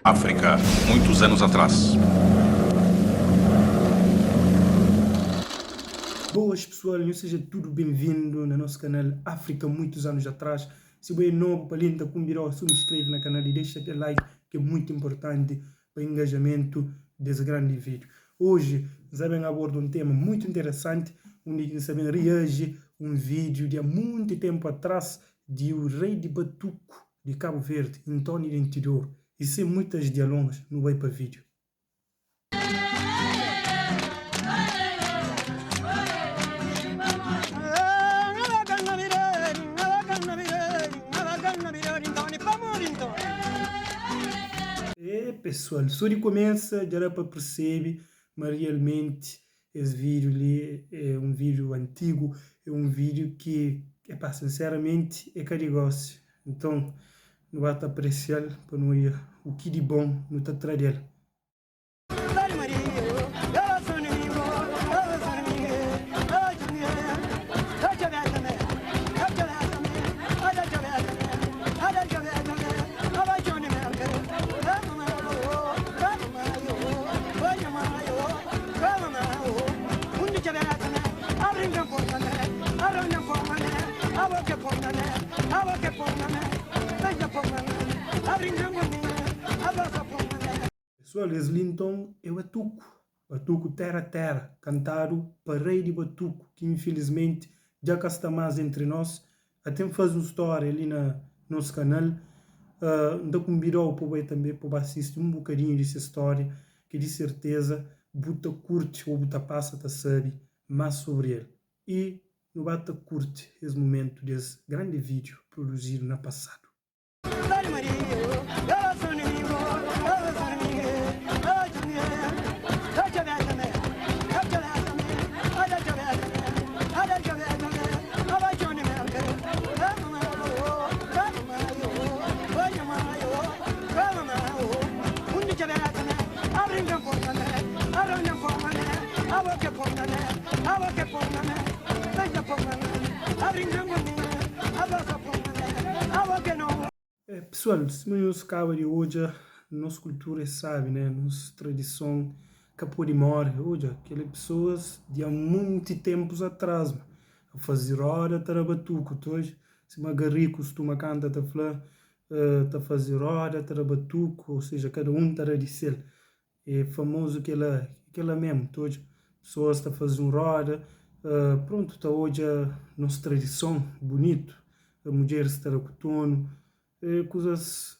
África, muitos anos atrás. Boas pessoal, seja tudo bem-vindo no nosso canal África muitos anos atrás. Se você é novo para linda cumbiró, se inscreve no canal e deixa aquele like que é muito importante para o engajamento desse grande vídeo. Hoje, sabem abordo um tema muito interessante, onde sabem reage um vídeo de há muito tempo atrás de o rei de Batuco de Cabo Verde, António Identidor. E sem muitas delongas, não vai para vídeo. Pessoal, só de começa já dá para perceber, mas realmente esse vídeo ali é um vídeo antigo, é um vídeo que, epá, sinceramente, é carigócio. Então, não vai apreciar para não ir o que de bom no está dele. Pessoal, esse Linton é o Batuco Terra Terra, cantado para Rei de Batuco, que infelizmente já cá está mais entre nós. Até faz uma história ali no nosso canal. Ainda convidou para ver também para assistir um bocadinho dessa história, que de certeza buta curte ou buta passa, tá sabe, mais sobre ele. E no bata curte esse momento desse grande vídeo produzido no passado. Pessoal, se nos acaba de hoje, nossa cultura sabe, né? Nossa tradição capô de morre hoje, aquelas pessoas de há muito tempos atrás, a fazer hora tarabatuco, hoje, se magarrico costuma canta tá falar, tá fazer hora tarabatuco, ou seja, cada um tá de ser, é famoso aquela mesmo, hoje, pessoas está fazendo roda, pronto, tá hoje a nossa tradição bonito, a mulher está com tono, coisas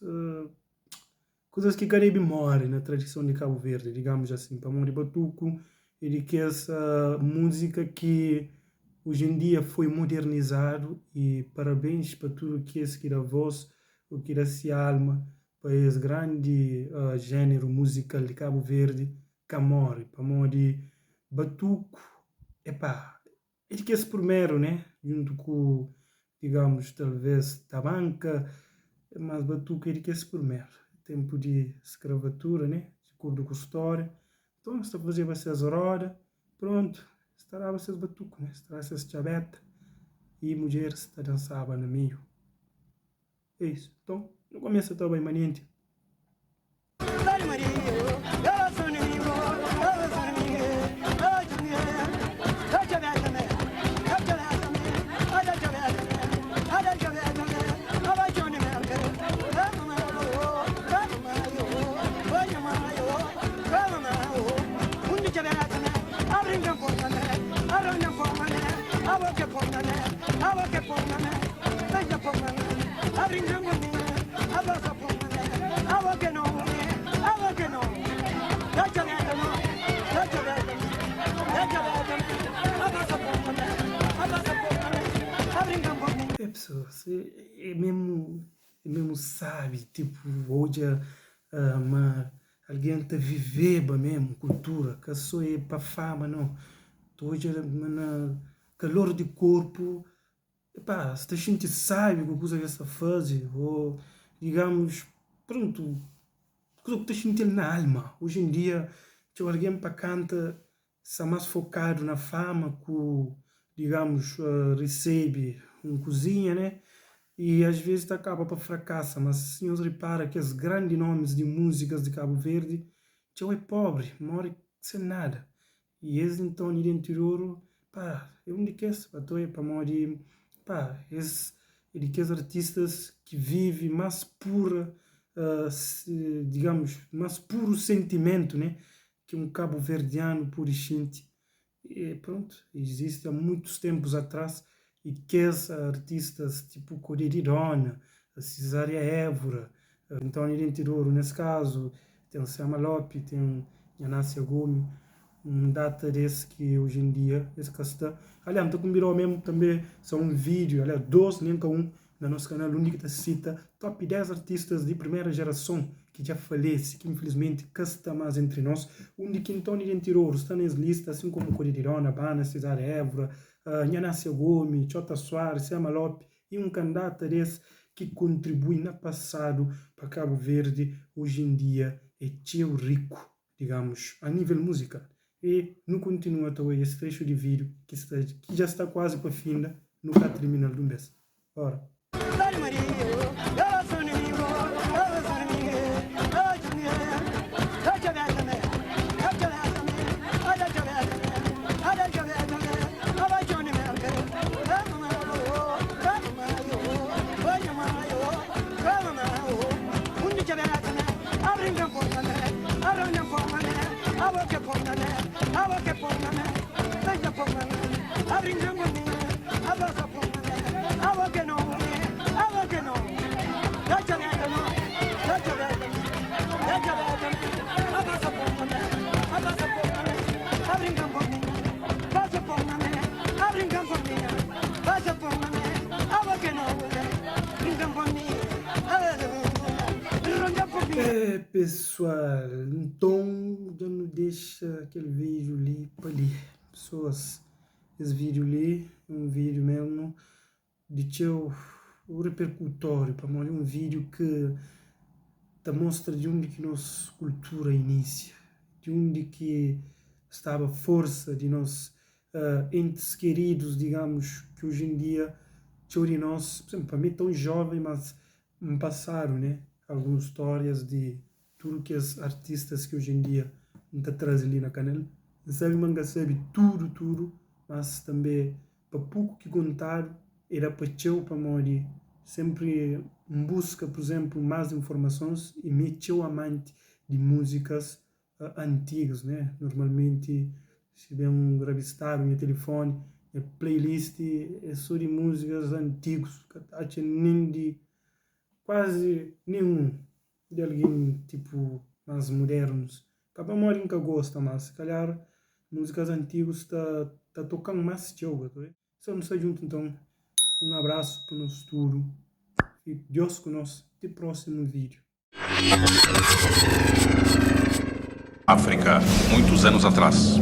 que Caribe morre na tradição de Cabo Verde, digamos assim, para Mori Batuco, e de que essa música que hoje em dia foi modernizado, e parabéns para tudo que esse que dá voz, o que dá se alma para esse grande gênero musical de Cabo Verde, Camori, para Mori Batuco, epá, é de que esse primeiro, né, junto com, digamos, talvez Tabanca, mas Batuque ele quer se primeiro. Tempo de escravatura, né? De acordo com a história. Então, se fazer vocês roda, pronto. Estará vocês Batuque, né? Estará vocês chaveta. E mulher está dançava no meio. É isso. Então, no começo está bem maniente. É, pessoas, é mesmo sabe, tipo, hoje alguém está vivendo mesmo cultura, que só é para fama, não. Hoje, na calor de corpo, epá, se a gente sabe o que coisa que essa faz, ou digamos, pronto, coisa que está sentindo na alma. Hoje em dia, se alguém para canta, está mais focado na fama que, digamos, recebe uma cozinha, né? e às vezes acaba para fracassar, mas se nós repara que os grandes nomes de músicas de Cabo Verde, já é pobre, mora sem nada. E esse então, no interior, pá, eu me digo para tu para morrer, pá, esses artistas que vivem mais pura, digamos, mais puro sentimento, né? Que um cabo-verdiano puro e xinte. E pronto, existe há muitos tempos atrás e que esses artistas tipo Coririrona, a Cesária Évora, então interior, nesse caso, tem o Sama Lope, tem Yanácia Gomes, um data desse que hoje em dia, esse que está. Aliás, estou com virou mesmo também, são um vídeo, aliás, dois, nem que um, no nosso canal, único que cita top 10 artistas de primeira geração que já falece, que infelizmente cá está mais entre nós, onde que então ninguém tirou, está nas listas, assim como Coririrona, Bana, Cesária Évora, Yanácia Gomes, Chota Soares, Sama Lope, e um candidato desse que contribui no passado para Cabo Verde, hoje em dia é tio rico, digamos, a nível musical. E não continua até esse trecho de vídeo que já está quase para fim, no terminal do mês. Ora. É, pessoal, então já não deixa aquele vídeo ali para ali. Pessoas, esse vídeo ali é um vídeo mesmo de o repercutório, para mim, um vídeo que te mostra de onde que nossa cultura inicia, de onde que estava a força de nós entes queridos, digamos, que hoje em dia, de nós, por exemplo, para mim tão jovem, mas me passaram, né? Algumas histórias de tudo que os artistas que hoje em dia não trazem ali na canela. Não sabe, manga sabe tudo, mas também para pouco que contar, era para teu para morrer. Sempre em busca, por exemplo, mais informações e me teu amante de músicas antigas, né? Normalmente, se vê um revistar no meu telefone, a playlist é só de músicas antigas, que nem de quase nenhum de alguém tipo mais modernos. Acaba morrendo que gosta, mas se calhar músicas antigas está tocando mais yoga, tá? Só não sei junto então. Um abraço para o nosso tudo. E Deus conosco. Até o próximo vídeo. África, muitos anos atrás.